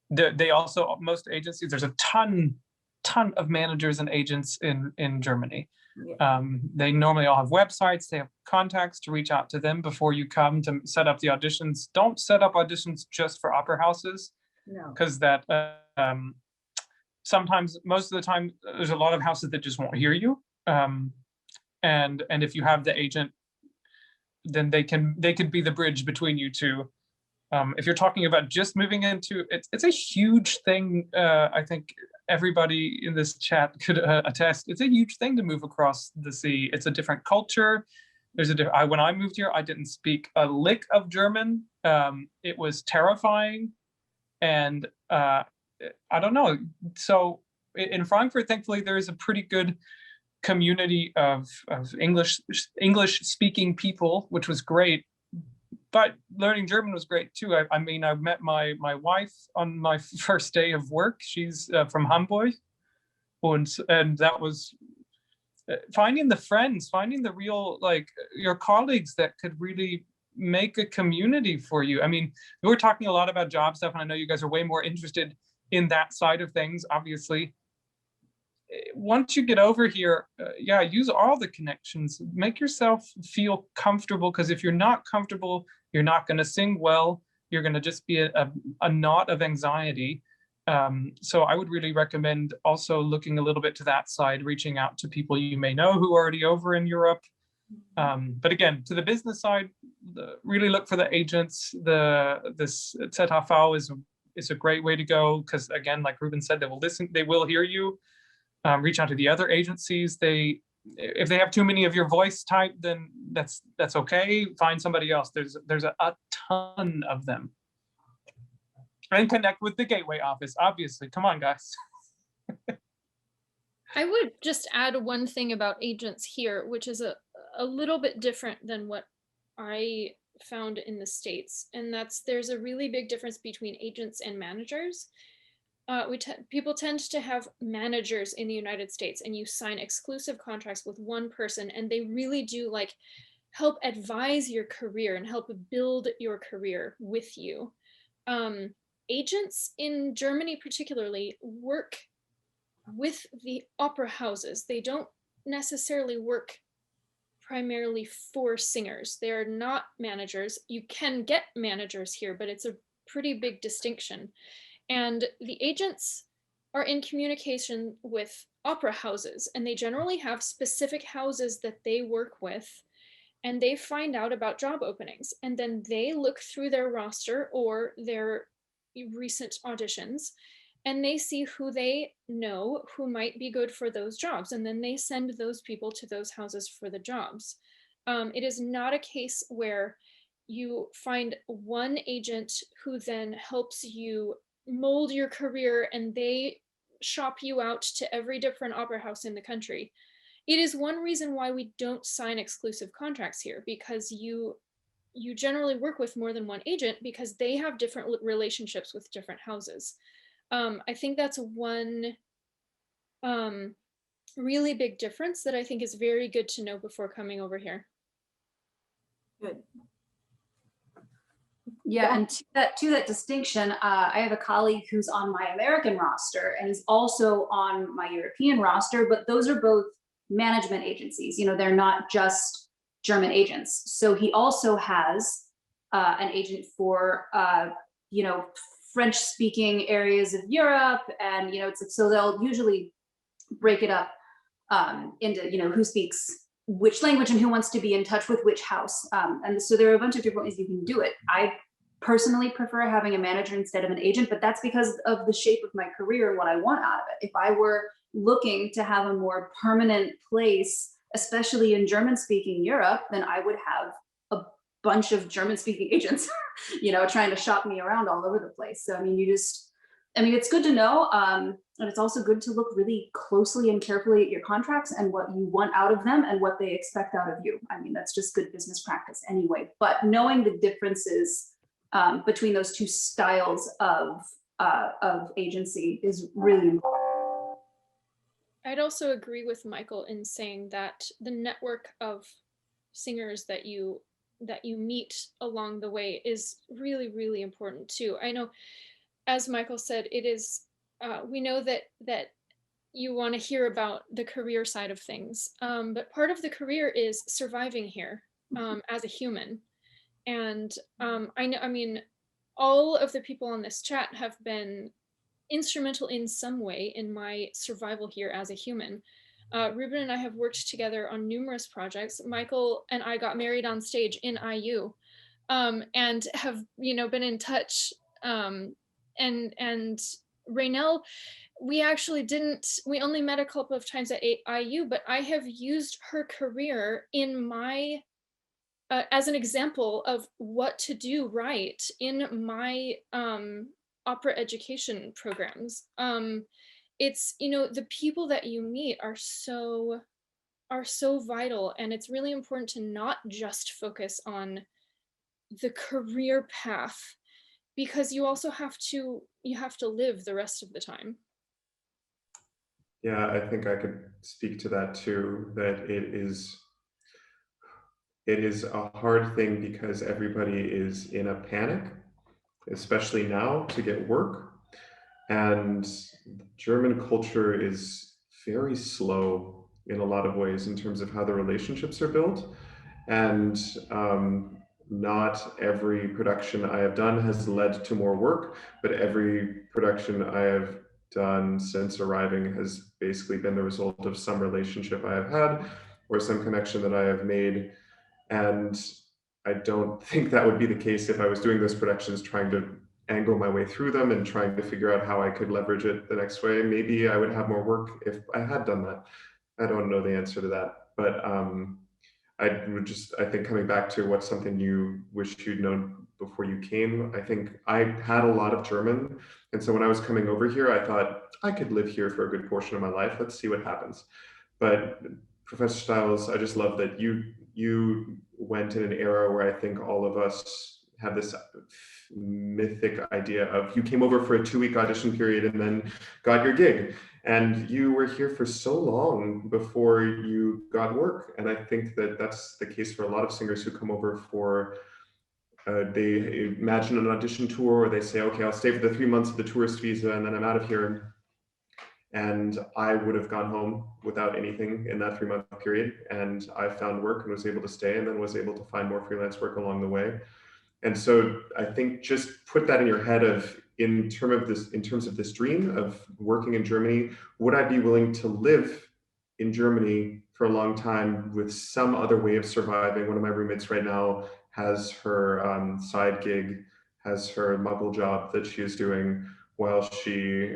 They also, most agencies, there's a ton of managers and agents in Germany. They normally all have websites. They have contacts to reach out to them before you come to set up the auditions. Don't set up auditions just for opera houses, because that sometimes, most of the time, there's a lot of houses that just won't hear you. And if you have the agent, then they could be the bridge between you two. If you're talking about just moving into it's a huge thing. I think everybody in this chat could attest. It's a huge thing to move across the sea. It's a different culture. When I moved here, I didn't speak a lick of German. It was terrifying, and I don't know. So in Frankfurt, thankfully, there is a pretty good community of English speaking people, which was great. But learning German was great too. I mean, I met my wife on my first day of work. She's from Hamburg, and that was finding the friends, finding the real, like, your colleagues that could really make a community for you. I mean, we were talking a lot about job stuff, and I know you guys are way more interested in that side of things, obviously. Once you get over here, use all the connections. Make yourself feel comfortable, because if you're not comfortable, you're not going to sing well. You're going to just be a knot of anxiety. So I would really recommend also looking a little bit to that side, reaching out to people you may know who are already over in Europe. But again, to the business side, really look for the agents. This ZHV is a great way to go, because again, like Reuben said, they will listen, they will hear you. Reach out to the other agencies. If they have too many of your voice type, then that's okay. Find somebody else. There's a ton of them. And connect with the gateway office, obviously. Come on, guys. I would just add one thing about agents here, which is a little bit different than what I found in the States. And that's there's a really big difference between agents and managers. People tend to have managers in the United States, and you sign exclusive contracts with one person, and they really do like help advise your career and help build your career with you. Agents in Germany particularly work with the opera houses. They don't necessarily work primarily for singers. They're not managers. You can get managers here, but it's a pretty big distinction. And the agents are in communication with opera houses, and they generally have specific houses that they work with, and they find out about job openings, and then they look through their roster or their recent auditions, and they see who they know who might be good for those jobs, and then they send those people to those houses for the jobs. It is not a case where you find one agent who then helps you mold your career and they shop you out to every different opera house in the country. It is one reason why we don't sign exclusive contracts here, because you generally work with more than one agent because they have different relationships with different houses. I think that's one really big difference that I think is very good to know before coming over here. Good. Yeah, and to that distinction, I have a colleague who's on my American roster and he's also on my European roster, but those are both management agencies. You know, they're not just German agents. So he also has an agent for, you know, French-speaking areas of Europe, and you know, it's like, so they'll usually break it up into, you know, who speaks which language and who wants to be in touch with which house. And so there are a bunch of different ways you can do it. I personally prefer having a manager instead of an agent, but that's because of the shape of my career and what I want out of it. If I were looking to have a more permanent place, especially in German-speaking Europe, then I would have a bunch of German-speaking agents, you know, trying to shop me around all over the place. So, I mean, it's good to know. And it's also good to look really closely and carefully at your contracts and what you want out of them and what they expect out of you. I mean, that's just good business practice anyway. But knowing the differences between those two styles of agency is really important. I'd also agree with Michael in saying that the network of singers that you meet along the way is really, really important too. I know, as Michael said, it is, we know that you want to hear about the career side of things, but part of the career is surviving here as a human. And I mean, all of the people on this chat have been instrumental in some way in my survival here as a human. Reuben and I have worked together on numerous projects. Michael and I got married on stage in IU, and have, you know, been in touch. And Rainelle, we only met a couple of times at IU, but I have used her career in my as an example of what to do right in my opera education programs. It's, you know, the people that you meet are so vital, and it's really important to not just focus on the career path, because you also have to live the rest of the time. Yeah, I think I could speak to that too, that it is a hard thing because everybody is in a panic, especially now, to get work. And German culture is very slow in a lot of ways in terms of how the relationships are built. And not every production I have done has led to more work, but every production I have done since arriving has basically been the result of some relationship I have had or some connection that I have made. And I don't think that would be the case if I was doing those productions trying to angle my way through them and trying to figure out how I could leverage it the next way. Maybe I would have more work if I had done that. I don't know the answer to that, but I think coming back to what's something you wish you'd known before you came, I think I had a lot of German. And so when I was coming over here, I thought I could live here for a good portion of my life. Let's see what happens. But Professor Stiles, I just love that you went in an era where I think all of us have this mythic idea of you came over for a 2-week audition period and then got your gig. And you were here for so long before you got work. And I think that that's the case for a lot of singers who come over for, they imagine an audition tour, or they say, okay, I'll stay for the 3 months of the tourist visa and then I'm out of here. And I would have gone home without anything in that 3-month period. And I found work and was able to stay, and then was able to find more freelance work along the way. And so I think just put that in your head of, in terms of this dream of working in Germany, would I be willing to live in Germany for a long time with some other way of surviving? One of my roommates right now has her side gig, has her muggle job that she is doing while she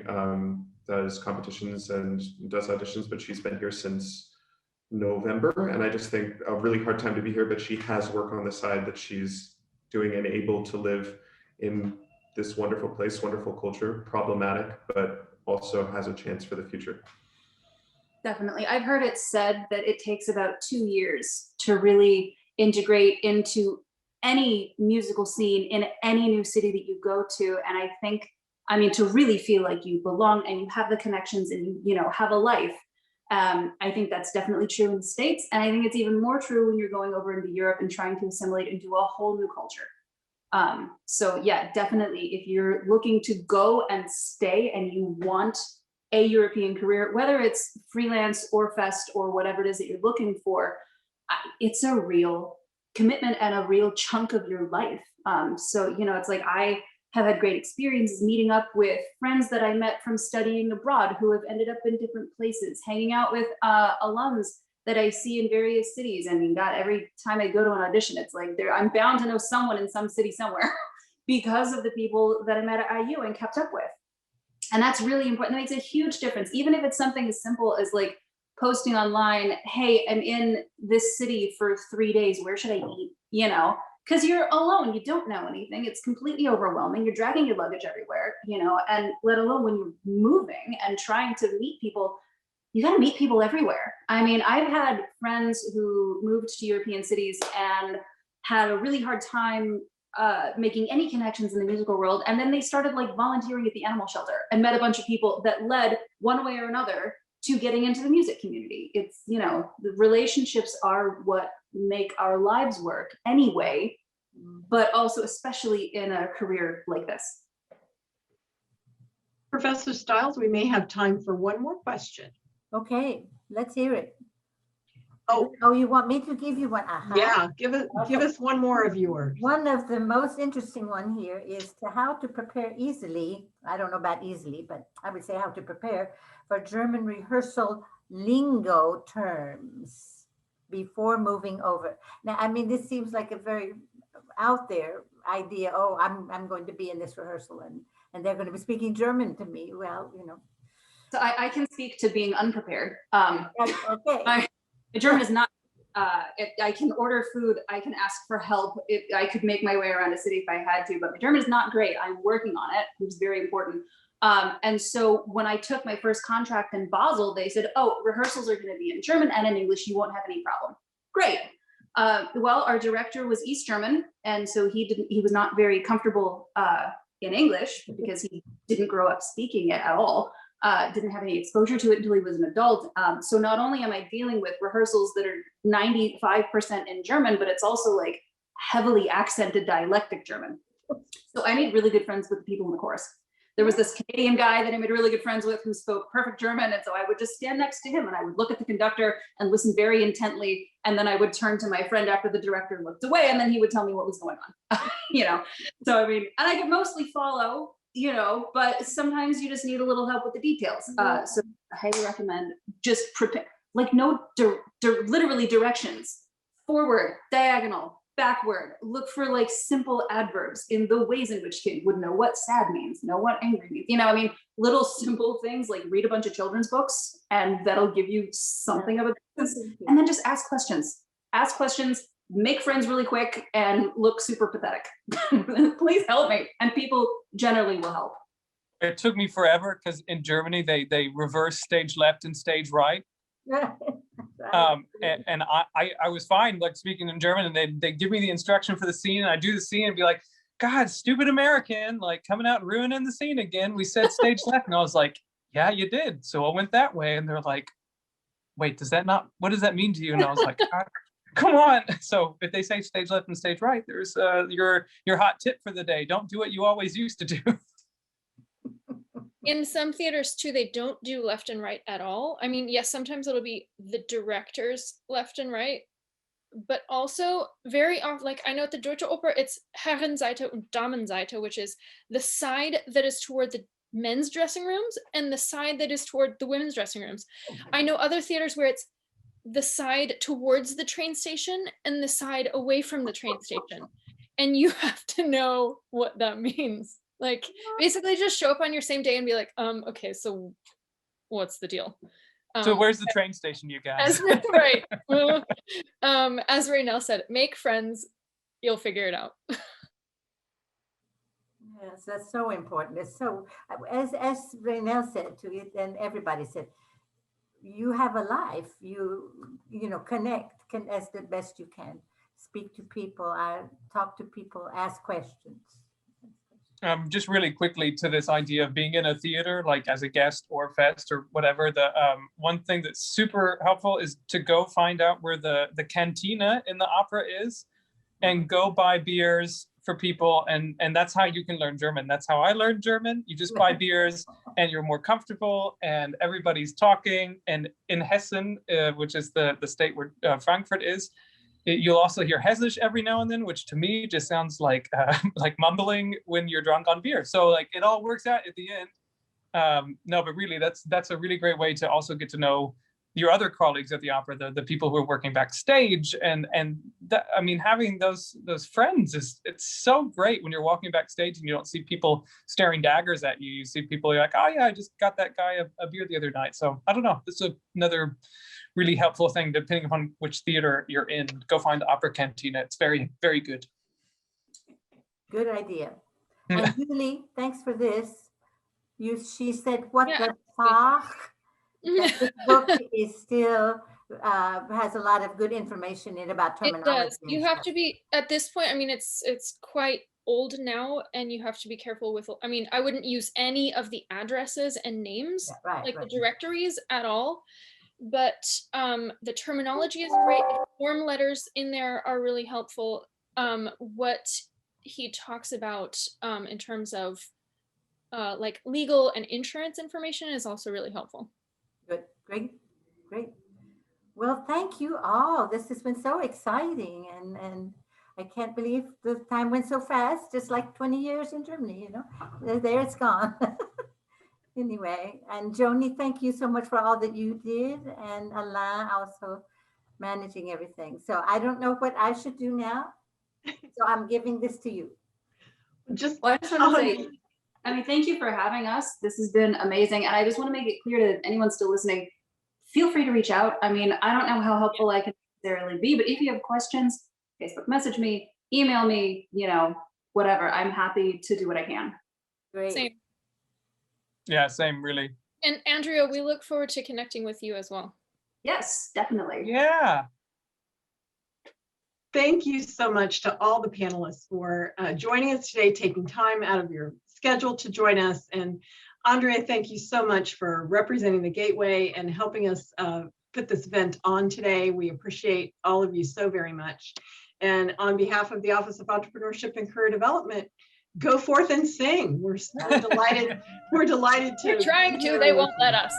does competitions and does auditions, but she's been here since November. And I just think a really hard time to be here, but she has work on the side that she's doing and able to live in this wonderful place, wonderful culture, problematic, but also has a chance for the future. Definitely. I've heard it said that it takes about 2 years to really integrate into any musical scene in any new city that you go to. And I think, I mean, to really feel like you belong and you have the connections and you know, have a life. I think that's definitely true in the States. And I think it's even more true when you're going over into Europe and trying to assimilate into a whole new culture. So yeah, definitely, if you're looking to go and stay and you want a European career, whether it's freelance or fest or whatever it is that you're looking for, it's a real commitment and a real chunk of your life. So, you know, it's like I have had great experiences meeting up with friends that I met from studying abroad who have ended up in different places, hanging out with alums that I see in various cities. I mean, God, every time I go to an audition, it's like I'm bound to know someone in some city somewhere because of the people that I met at IU and kept up with. And that's really important. That makes a huge difference. Even if it's something as simple as like posting online, hey, I'm in this city for 3 days, where should I eat? You know, because you're alone, you don't know anything. It's completely overwhelming. You're dragging your luggage everywhere, you know, and let alone when you're moving and trying to meet people, you got to meet people everywhere. I mean, I've had friends who moved to European cities and had a really hard time making any connections in the musical world. And then they started like volunteering at the animal shelter and met a bunch of people that led one way or another to getting into the music community. It's, you know, the relationships are what make our lives work anyway, but also especially in a career like this. Professor Stiles, we may have time for one more question. Okay, let's hear it. Oh, you want me to give you one? yeah, give us one more of yours. One of the most interesting one here is to how to prepare easily. I don't know about easily, but I would say how to prepare for German rehearsal lingo terms before moving over. Now, I mean, this seems like a very out there idea. Oh, I'm going to be in this rehearsal and they're going to be speaking German to me. Well, you know. So I can speak to being unprepared. Okay. My German is not, I can order food, I can ask for help. I could make my way around a city if I had to, but my German is not great. I'm working on it, which is very important. And so when I took my first contract in Basel, they said, oh, rehearsals are going to be in German and in English, you won't have any problem. Great. Well, our director was East German, and so he was not very comfortable in English because he didn't grow up speaking it at all. Didn't have any exposure to it until he was an adult. So not only am I dealing with rehearsals that are 95% in German, but it's also like heavily accented dialectic German. So I made really good friends with the people in the chorus. There was this Canadian guy that I made really good friends with who spoke perfect German. And so I would just stand next to him and I would look at the conductor and listen very intently. And then I would turn to my friend after the director looked away and then he would tell me what was going on, you know? So, I mean, and I could mostly follow, you know, but sometimes you just need a little help with the details. So I highly recommend just prepare, like literally directions, forward, diagonal, backward, look for like simple adverbs in the ways in which kids would know what sad means, know what angry means. You know, I mean, little simple things like read a bunch of children's books and that'll give you something of a, and then just ask questions. ask questions, make friends really quick, and look super pathetic. Please help me. And people generally will help. It took me forever because in Germany, they reverse stage left and stage right. And I was fine, like speaking in German, and they give me the instruction for the scene, and I do the scene and be like, God, stupid American, like coming out and ruining the scene again. We said stage left. And I was like, yeah, you did. So I went that way. And they're like, wait, what does that mean to you? And I was like, come on. So if they say stage left and stage right, there's your hot tip for the day. Don't do what you always used to do. In some theaters too, they don't do left and right at all. I mean, yes, sometimes it'll be the director's left and right, but also very often, like I know at the Deutsche Oper, it's Herrenseite und Damenseite, which is the side that is toward the men's dressing rooms and the side that is toward the women's dressing rooms. I know other theaters where it's the side towards the train station and the side away from the train station. And you have to know what that means. Like basically just show up on your same day and be like, okay, so what's the deal? So where's the train station, you guys? Right. As Rainelle said, make friends, you'll figure it out. Yes, that's so important. It's so, as Rainelle said to it, and everybody said, you have a life. You know, connect as the best you can. Speak to people, talk to people, ask questions. Just really quickly to this idea of being in a theater, like as a guest or fest or whatever, the one thing that's super helpful is to go find out where the cantina in the opera is and go buy beers for people. And that's how you can learn German. That's how I learned German. You just buy beers and you're more comfortable and everybody's talking. And in Hessen, which is the state where Frankfurt is, you'll also hear Hessisch every now and then, which to me just sounds like mumbling when you're drunk on beer. So like it all works out at the end. No, but really that's a really great way to also get to know your other colleagues at the opera, the people who are working backstage, and that, I mean, having those friends it's so great when you're walking backstage and you don't see people staring daggers at you. You see people, you're like, oh yeah, I just got that guy a beer the other night. So I don't know, this is another really helpful thing depending upon which theater you're in. Go find the opera cantina. It's very, very good. Good idea. And Julie, thanks for this. She said, what the fuck? That this book is still has a lot of good information in it about terminology. It does. You have to be, at this point, I mean, it's quite old now, and you have to be careful with, I mean, I wouldn't use any of the addresses and names, the directories at all. But the terminology is great. The form letters in there are really helpful. What he talks about in terms of like legal and insurance information is also really helpful. Good, great. Well, thank you all. This has been so exciting, and I can't believe the time went so fast, just like 20 years in Germany, you know, there it's gone. Anyway, and Joni, thank you so much for all that you did, and Alain also managing everything. So I don't know what I should do now, so I'm giving this to you. I just want to say, I mean, thank you for having us. This has been amazing, and I just want to make it clear to anyone still listening, feel free to reach out. I mean, I don't know how helpful I can necessarily be, but if you have questions, Facebook message me, email me, you know, whatever. I'm happy to do what I can. Great. Same. Yeah, same, really. And Andrea, we look forward to connecting with you as well. Yes, definitely. Yeah. Thank you so much to all the panelists for joining us today, taking time out of your schedule to join us. And Andrea, thank you so much for representing the Gateway and helping us put this event on today. We appreciate all of you so very much. And on behalf of the Office of Entrepreneurship and Career Development, go forth and sing. We're delighted. We're delighted to. We're trying to. They won't let us.